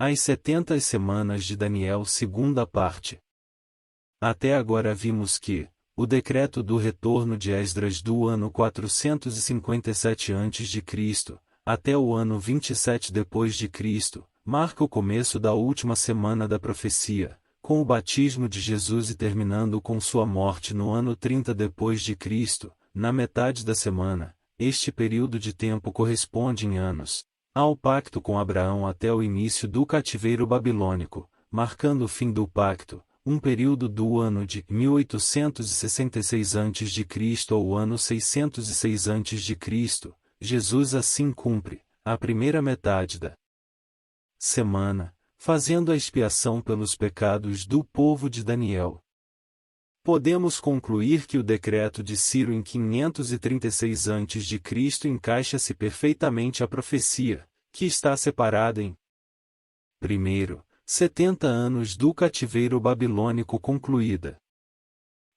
As 70 semanas de Daniel, segunda parte. Até agora vimos que o decreto do retorno de Esdras do ano 457 a.C., até o ano 27 depois de Cristo, marca o começo da última semana da profecia, com o batismo de Jesus e terminando com sua morte no ano 30 depois de Cristo, na metade da semana. Este período de tempo corresponde em anos ao pacto com Abraão até o início do cativeiro babilônico, marcando o fim do pacto, um período do ano de 1866 a.C. ao ano 606 a.C. Jesus assim cumpre a primeira metade da semana, fazendo a expiação pelos pecados do povo de Daniel. Podemos concluir que o decreto de Ciro em 536 a.C. encaixa-se perfeitamente à profecia, que está separada em 1. 70 anos do cativeiro babilônico concluída.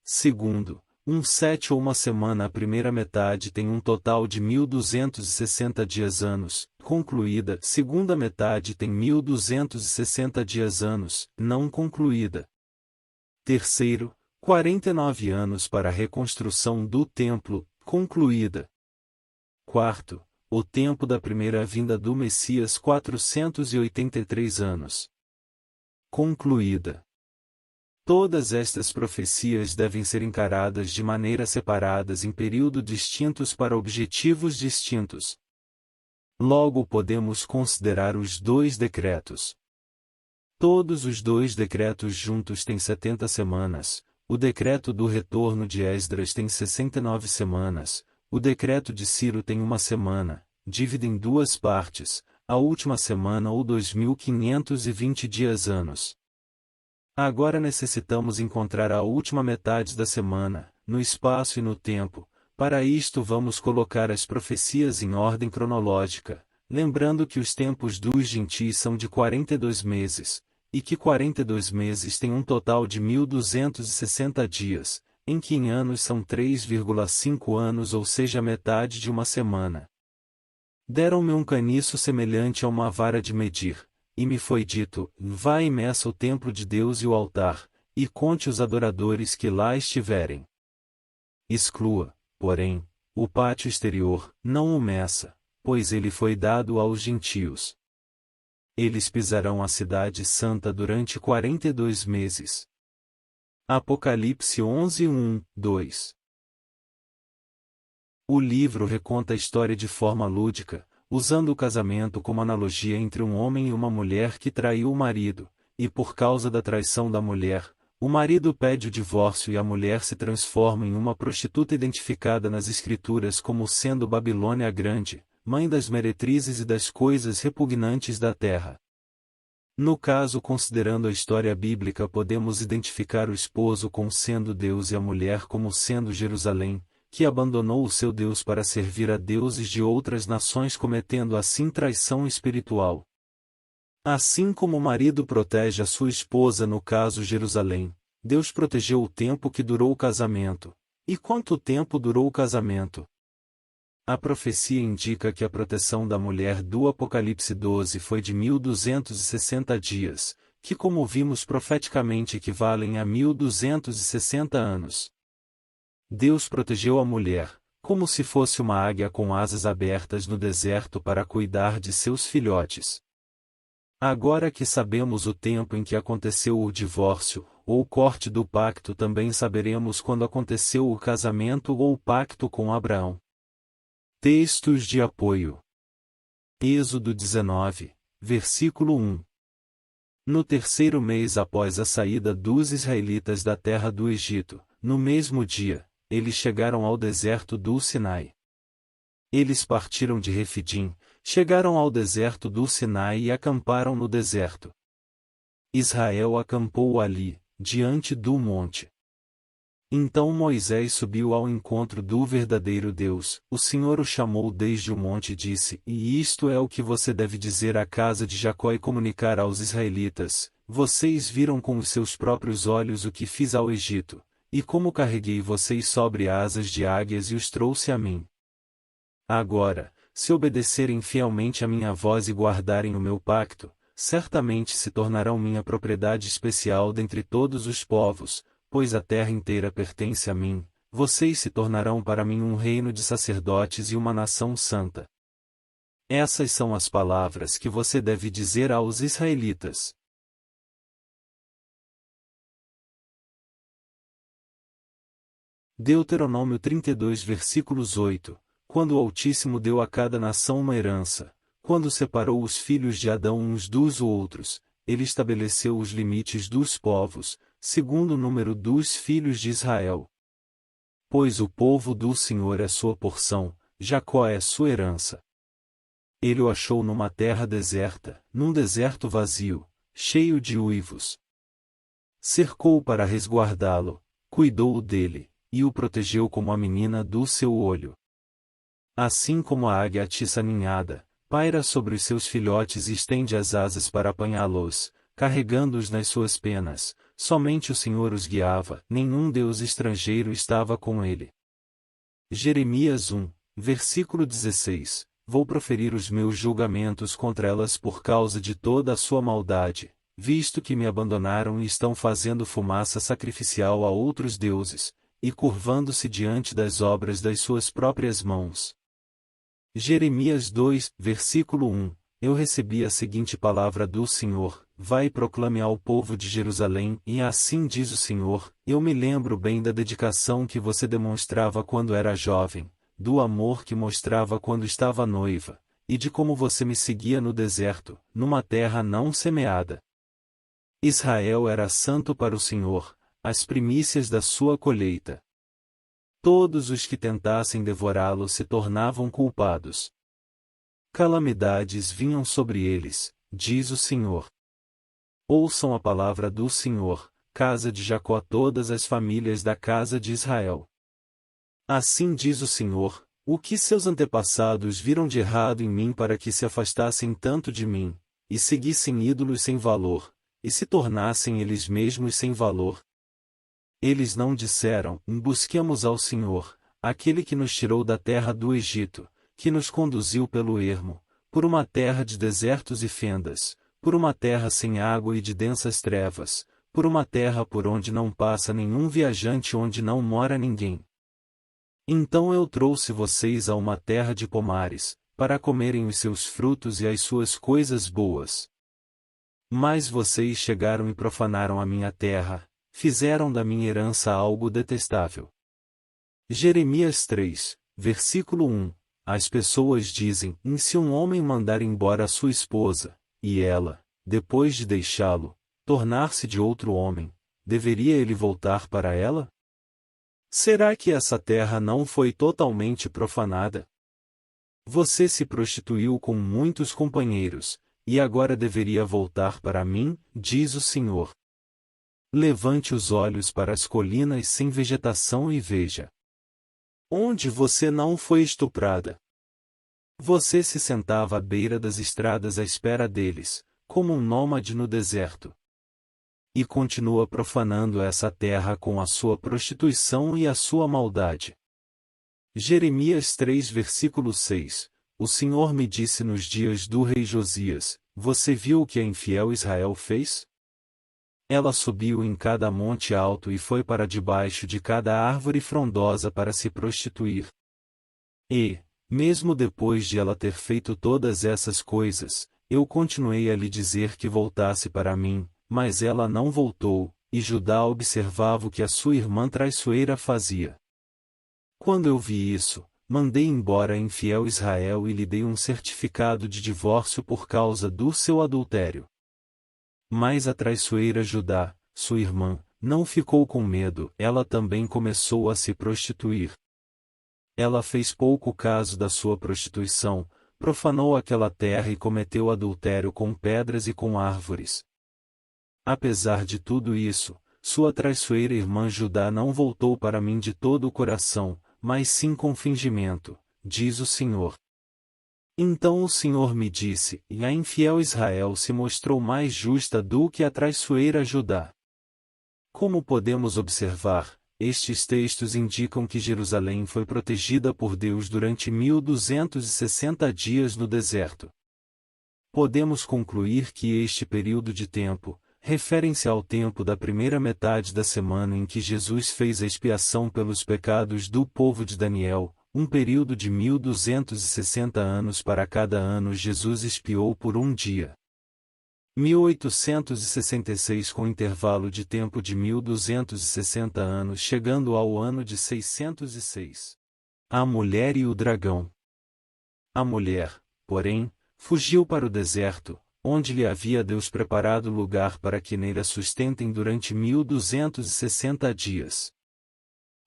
2. Um 7 ou uma semana. A primeira metade tem um total de 1260 dias-anos, concluída. Segunda metade tem 1260 dias-anos, não concluída. 3. 49 anos para a reconstrução do templo, concluída. 4. O tempo da primeira vinda do Messias, 483 anos. Concluída. Todas estas profecias devem ser encaradas de maneira separadas em períodos distintos para objetivos distintos. Logo podemos considerar os dois decretos. Todos os dois decretos juntos têm 70 semanas, o decreto do retorno de Esdras tem 69 semanas, o decreto de Ciro tem uma semana, divide em duas partes, a última semana ou 2520 dias-anos. Agora necessitamos encontrar a última metade da semana, no espaço e no tempo. Para isto vamos colocar as profecias em ordem cronológica, lembrando que os tempos dos gentis são de 42 meses, e que 42 meses têm um total de 1260 dias, em que em anos são 3,5 anos, ou seja, metade de uma semana. Deram-me um caniço semelhante a uma vara de medir, e me foi dito: vai e meça o templo de Deus e o altar, e conte os adoradores que lá estiverem. Exclua, porém, o pátio exterior, não o meça, pois ele foi dado aos gentios. Eles pisarão a cidade santa durante 42 meses. Apocalipse 11, 1, 2. O livro reconta a história de forma lúdica, usando o casamento como analogia entre um homem e uma mulher que traiu o marido, e por causa da traição da mulher, o marido pede o divórcio e a mulher se transforma em uma prostituta identificada nas Escrituras como sendo Babilônia a Grande, mãe das meretrizes e das coisas repugnantes da terra. No caso, considerando a história bíblica, podemos identificar o esposo como sendo Deus e a mulher como sendo Jerusalém, que abandonou o seu Deus para servir a deuses de outras nações, cometendo assim traição espiritual. Assim como o marido protege a sua esposa no caso Jerusalém, Deus protegeu o tempo que durou o casamento. E quanto tempo durou o casamento? A profecia indica que a proteção da mulher do Apocalipse 12 foi de 1260 dias, que, como vimos profeticamente, equivalem a 1260 anos. Deus protegeu a mulher, como se fosse uma águia com asas abertas no deserto para cuidar de seus filhotes. Agora que sabemos o tempo em que aconteceu o divórcio, ou o corte do pacto, também saberemos quando aconteceu o casamento ou o pacto com Abraão. Textos de apoio. Êxodo 19, versículo 1. No terceiro mês após a saída dos israelitas da terra do Egito, no mesmo dia, eles chegaram ao deserto do Sinai. Eles partiram de Refidim, chegaram ao deserto do Sinai e acamparam no deserto. Israel acampou ali, diante do monte. Então Moisés subiu ao encontro do verdadeiro Deus. O Senhor o chamou desde o monte e disse: E isto é o que você deve dizer à casa de Jacó e comunicar aos israelitas: Vocês viram com os seus próprios olhos o que fiz ao Egito, e como carreguei vocês sobre asas de águias e os trouxe a mim. Agora, se obedecerem fielmente a minha voz e guardarem o meu pacto, certamente se tornarão minha propriedade especial dentre todos os povos, pois a terra inteira pertence a mim. Vocês se tornarão para mim um reino de sacerdotes e uma nação santa. Essas são as palavras que você deve dizer aos israelitas. Deuteronômio 32 versículos 8. Quando o Altíssimo deu a cada nação uma herança, quando separou os filhos de Adão uns dos outros, ele estabeleceu os limites dos povos, segundo o número dos filhos de Israel. Pois o povo do Senhor é sua porção, Jacó é sua herança. Ele o achou numa terra deserta, num deserto vazio, cheio de uivos. Cercou para resguardá-lo, cuidou dele, e o protegeu como a menina do seu olho. Assim como a águia atiça ninhada, paira sobre os seus filhotes e estende as asas para apanhá-los, carregando-os nas suas penas, somente o Senhor os guiava, nenhum deus estrangeiro estava com ele. Jeremias 1, versículo 16. Vou proferir os meus julgamentos contra elas por causa de toda a sua maldade, visto que me abandonaram e estão fazendo fumaça sacrificial a outros deuses, e curvando-se diante das obras das suas próprias mãos. Jeremias 2, versículo 1. Eu recebi a seguinte palavra do Senhor: vai e proclame ao povo de Jerusalém, e assim diz o Senhor, eu me lembro bem da dedicação que você demonstrava quando era jovem, do amor que mostrava quando estava noiva, e de como você me seguia no deserto, numa terra não semeada. Israel era santo para o Senhor, as primícias da sua colheita. Todos os que tentassem devorá-lo se tornavam culpados. Calamidades vinham sobre eles, diz o Senhor. Ouçam a palavra do Senhor, casa de Jacó, todas as famílias da casa de Israel. Assim diz o Senhor, o que seus antepassados viram de errado em mim para que se afastassem tanto de mim, e seguissem ídolos sem valor, e se tornassem eles mesmos sem valor. Eles não disseram, busquemos ao Senhor, aquele que nos tirou da terra do Egito, que nos conduziu pelo ermo, por uma terra de desertos e fendas, por uma terra sem água e de densas trevas, por uma terra por onde não passa nenhum viajante, onde não mora ninguém. Então eu trouxe vocês a uma terra de pomares, para comerem os seus frutos e as suas coisas boas. Mas vocês chegaram e profanaram a minha terra, fizeram da minha herança algo detestável. Jeremias 3, versículo 1. As pessoas dizem, se um homem mandar embora a sua esposa, e ela, depois de deixá-lo, tornar-se de outro homem, deveria ele voltar para ela? Será que essa terra não foi totalmente profanada? Você se prostituiu com muitos companheiros, e agora deveria voltar para mim, diz o Senhor. Levante os olhos para as colinas sem vegetação e veja. Onde você não foi estuprada? Você se sentava à beira das estradas à espera deles, como um nômade no deserto. E continua profanando essa terra com a sua prostituição e a sua maldade. Jeremias 3 versículo 6. O Senhor me disse nos dias do rei Josias, você viu o que a infiel Israel fez? Ela subiu em cada monte alto e foi para debaixo de cada árvore frondosa para se prostituir. E, mesmo depois de ela ter feito todas essas coisas, eu continuei a lhe dizer que voltasse para mim, mas ela não voltou, e Judá observava o que a sua irmã traiçoeira fazia. Quando eu vi isso, mandei embora a infiel Israel e lhe dei um certificado de divórcio por causa do seu adultério. Mas a traiçoeira Judá, sua irmã, não ficou com medo, ela também começou a se prostituir. Ela fez pouco caso da sua prostituição, profanou aquela terra e cometeu adultério com pedras e com árvores. Apesar de tudo isso, sua traiçoeira irmã Judá não voltou para mim de todo o coração, mas sim com fingimento, diz o Senhor. Então o Senhor me disse, e a infiel Israel se mostrou mais justa do que a traiçoeira Judá. Como podemos observar, estes textos indicam que Jerusalém foi protegida por Deus durante 1260 dias no deserto. podemos concluir que este período de tempo, referem-se ao tempo da primeira metade da semana em que Jesus fez a expiação pelos pecados do povo de Daniel, um período de 1260 anos para cada ano Jesus expiou por um dia. 1866 com intervalo de tempo de 1260 anos chegando ao ano de 606. A mulher e o dragão. A mulher, porém, fugiu para o deserto, onde lhe havia Deus preparado lugar para que nele a sustentem durante 1260 dias.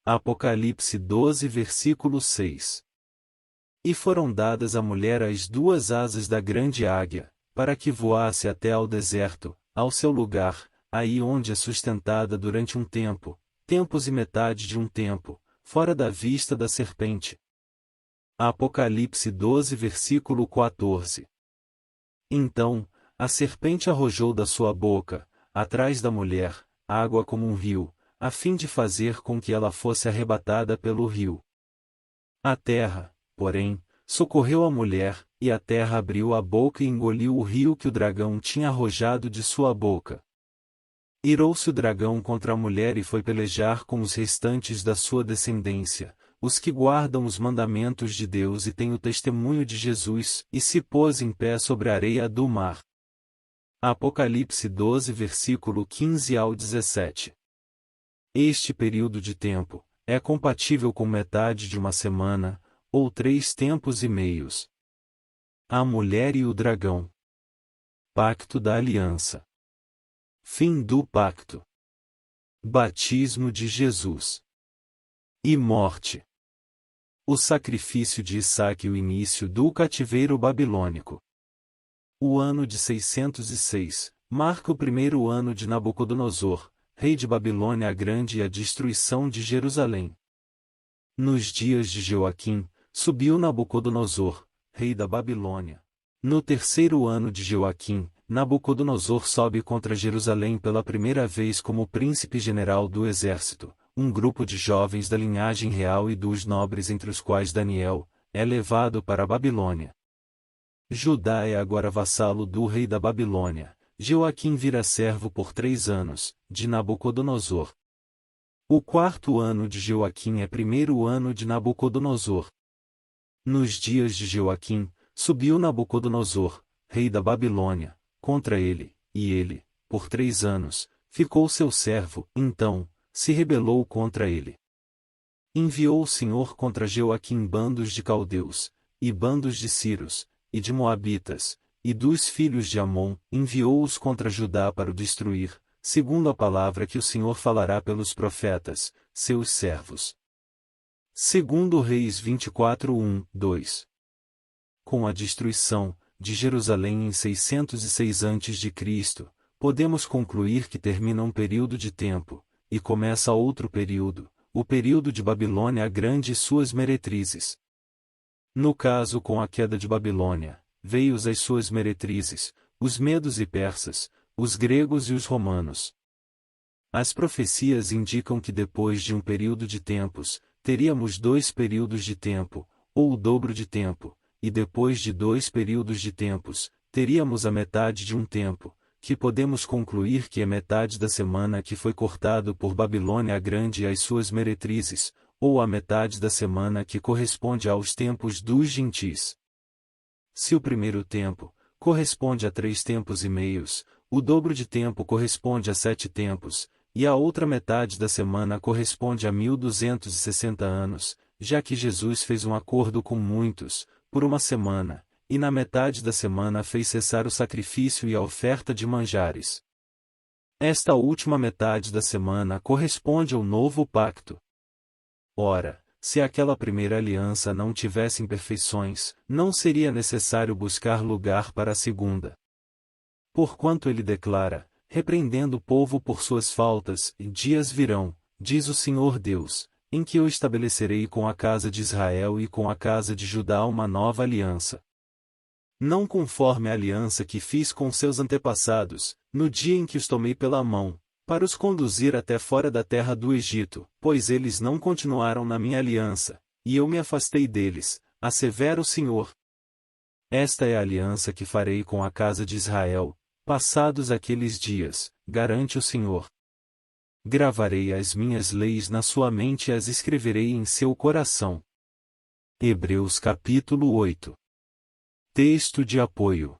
Apocalipse 12 versículo 6. E foram dadas à mulher as duas asas da grande águia, para que voasse até ao deserto, ao seu lugar, aí onde é sustentada durante um tempo, tempos e metade de um tempo, fora da vista da serpente. Apocalipse 12 versículo 14. Então, a serpente arrojou da sua boca, atrás da mulher, água como um rio, a fim de fazer com que ela fosse arrebatada pelo rio. A terra, porém, socorreu a mulher, e a terra abriu a boca e engoliu o rio que o dragão tinha arrojado de sua boca. Irou-se o dragão contra a mulher e foi pelejar com os restantes da sua descendência, os que guardam os mandamentos de Deus e têm o testemunho de Jesus, e se pôs em pé sobre a areia do mar. Apocalipse 12 versículo 15 ao 17. Este período de tempo é compatível com metade de uma semana, ou 3 tempos e meios. A mulher e o dragão. Pacto da aliança. Fim do pacto. Batismo de Jesus. E morte. O sacrifício de Isaque e o início do cativeiro babilônico. O ano de 606 marca o primeiro ano de Nabucodonosor, rei de Babilônia a Grande, e a destruição de Jerusalém. Nos dias de Joaquim, subiu Nabucodonosor, rei da Babilônia. No terceiro ano de Joaquim, Nabucodonosor sobe contra Jerusalém pela primeira vez como príncipe general do exército, um grupo de jovens da linhagem real e dos nobres entre os quais Daniel, é levado para a Babilônia. Judá é agora vassalo do rei da Babilônia. Joaquim vira servo por 3 anos, de Nabucodonosor. O quarto ano de Joaquim é primeiro ano de Nabucodonosor. Nos dias de Joaquim, subiu Nabucodonosor, rei da Babilônia, contra ele, e ele, por 3 anos, ficou seu servo, então, se rebelou contra ele. Enviou o Senhor contra Joaquim bandos de caldeus, e bandos de sírios, e de moabitas, e dos filhos de Amon, enviou-os contra Judá para o destruir, segundo a palavra que o Senhor falará pelos profetas, seus servos. Segundo Reis 24, 2. Com a destruição de Jerusalém em 606 a.C., podemos concluir que termina um período de tempo, e começa outro período, o período de Babilônia a Grande e suas meretrizes. No caso com a queda de Babilônia, veio as suas meretrizes, os medos e persas, os gregos e os romanos. As profecias indicam que depois de um período de tempos, teríamos 2 períodos de tempo, ou o dobro de tempo, e depois de 2 períodos de tempos, teríamos a metade de um tempo, que podemos concluir que é metade da semana que foi cortado por Babilônia a Grande e as suas meretrizes, ou a metade da semana que corresponde aos tempos dos gentis. Se o primeiro tempo corresponde a 3 tempos e meios, o dobro de tempo corresponde a 7 tempos, e a outra metade da semana corresponde a 1260 anos, já que Jesus fez um acordo com muitos, por uma semana, e na metade da semana fez cessar o sacrifício e a oferta de manjares. Esta última metade da semana corresponde ao novo pacto. Ora, se aquela primeira aliança não tivesse imperfeições, não seria necessário buscar lugar para a segunda. Porquanto ele declara, repreendendo o povo por suas faltas, e dias virão, diz o Senhor Deus, em que eu estabelecerei com a casa de Israel e com a casa de Judá uma nova aliança. Não conforme a aliança que fiz com seus antepassados, no dia em que os tomei pela mão, para os conduzir até fora da terra do Egito, pois eles não continuaram na minha aliança, e eu me afastei deles, assevera o Senhor. Esta é a aliança que farei com a casa de Israel, passados aqueles dias, garante o Senhor. Gravarei as minhas leis na sua mente e as escreverei em seu coração. Hebreus capítulo 8. Texto de apoio.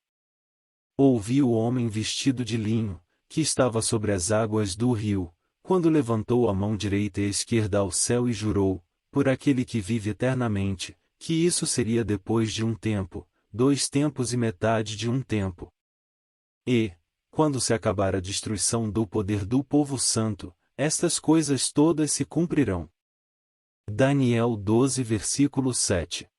Ouvi o homem vestido de linho, que estava sobre as águas do rio, quando levantou a mão direita e esquerda ao céu e jurou, por aquele que vive eternamente, que isso seria depois de um tempo, 2 tempos e metade de um tempo. E, quando se acabar a destruição do poder do povo santo, estas coisas todas se cumprirão. Daniel 12 versículo 7.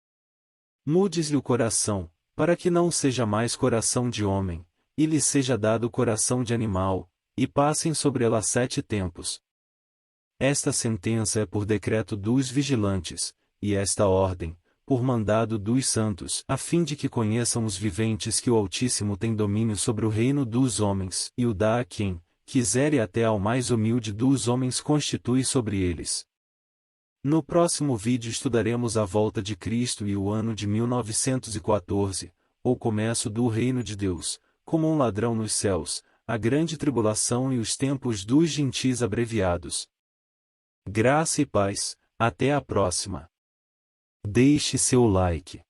Mudes-lhe o coração, para que não seja mais coração de homem, e lhe seja dado coração de animal, e passem sobre ela 7 tempos. Esta sentença é por decreto dos vigilantes, e esta ordem, por mandado dos santos, a fim de que conheçam os viventes que o Altíssimo tem domínio sobre o reino dos homens, e o dá a quem quiser e até ao mais humilde dos homens constitui sobre eles. No próximo vídeo estudaremos a volta de Cristo e o ano de 1914, ou começo do reino de Deus, como um ladrão nos céus, a grande tribulação e os tempos dos gentis abreviados. Graça e paz, até a próxima. Deixe seu like.